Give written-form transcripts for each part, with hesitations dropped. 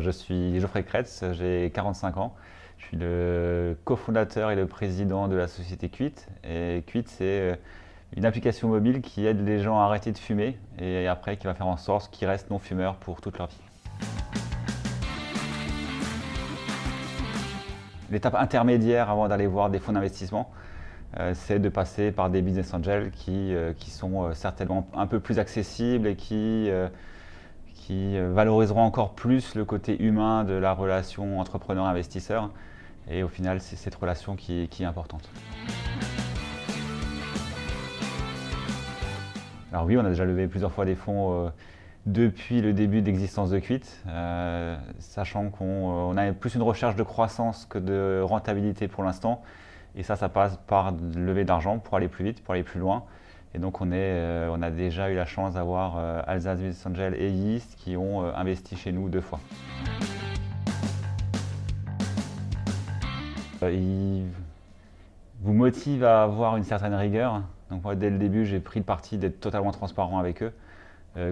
je suis Geoffrey Kretz, j'ai 45 ans. Je suis le cofondateur et le président de la société Quit. Et Quit, c'est une application mobile qui aide les gens à arrêter de fumer et après qui va faire en sorte qu'ils restent non-fumeurs pour toute leur vie. L'étape intermédiaire avant d'aller voir des fonds d'investissement, c'est de passer par des business angels qui sont certainement un peu plus accessibles et qui valoriseront encore plus le côté humain de la relation entrepreneur-investisseur. Et au final, c'est cette relation qui est importante. Alors oui, on a déjà levé plusieurs fois des fonds depuis le début d'existence de Quit, sachant qu'on a plus une recherche de croissance que de rentabilité pour l'instant. Et ça passe par lever d'argent pour aller plus vite, pour aller plus loin. Et donc on a déjà eu la chance d'avoir Alsace Business Angel et Yeast qui ont investi chez nous 2 fois. Ils vous motivent à avoir une certaine rigueur. Donc moi, dès le début, j'ai pris le parti d'être totalement transparent avec eux,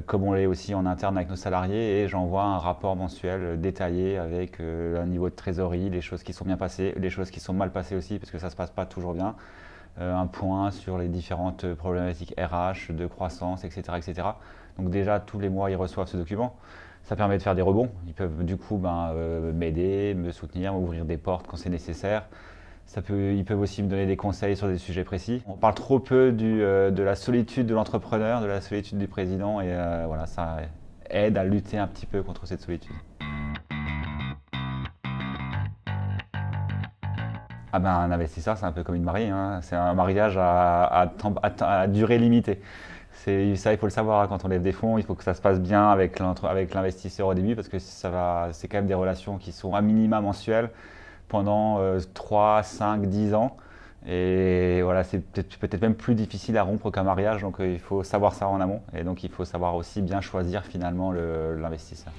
comme on l'est aussi en interne avec nos salariés, et j'envoie un rapport mensuel détaillé avec un niveau de trésorerie, les choses qui sont bien passées, les choses qui sont mal passées aussi, parce que ça ne se passe pas toujours bien, un point sur les différentes problématiques RH, de croissance, etc., etc. Donc déjà, tous les mois, ils reçoivent ce document. Ça permet de faire des rebonds. Ils peuvent du coup m'aider, me soutenir, m'ouvrir des portes quand c'est nécessaire. Ils peuvent aussi me donner des conseils sur des sujets précis. On parle trop peu de la solitude de l'entrepreneur, de la solitude du président, et voilà, ça aide à lutter un petit peu contre cette solitude. Ah ben, un investisseur, c'est un peu comme une mariée, hein. C'est un mariage à durée limitée. Ça, il faut le savoir, hein. Quand on lève des fonds, il faut que ça se passe bien avec l'investisseur au début, parce que c'est quand même des relations qui sont à minima mensuelles pendant 3, 5, 10 ans. Et voilà, c'est peut-être même plus difficile à rompre qu'un mariage, donc il faut savoir ça en amont. Et donc il faut savoir aussi bien choisir finalement l'investisseur.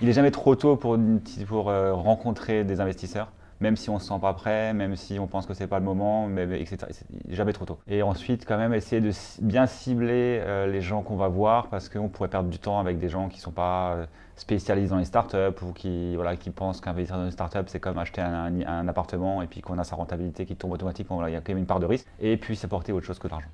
Il n'est jamais trop tôt pour rencontrer des investisseurs, même si on ne se sent pas prêt, même si on pense que ce n'est pas le moment, etc. Il n'est jamais trop tôt. Et ensuite, quand même, essayer de bien cibler les gens qu'on va voir, parce qu'on pourrait perdre du temps avec des gens qui ne sont pas spécialisés dans les startups ou qui pensent qu'investir dans une startup, c'est comme acheter un appartement et puis qu'on a sa rentabilité qui tombe automatiquement. Voilà, il y a quand même une part de risque. Et puis, s'apporter autre chose que de l'argent.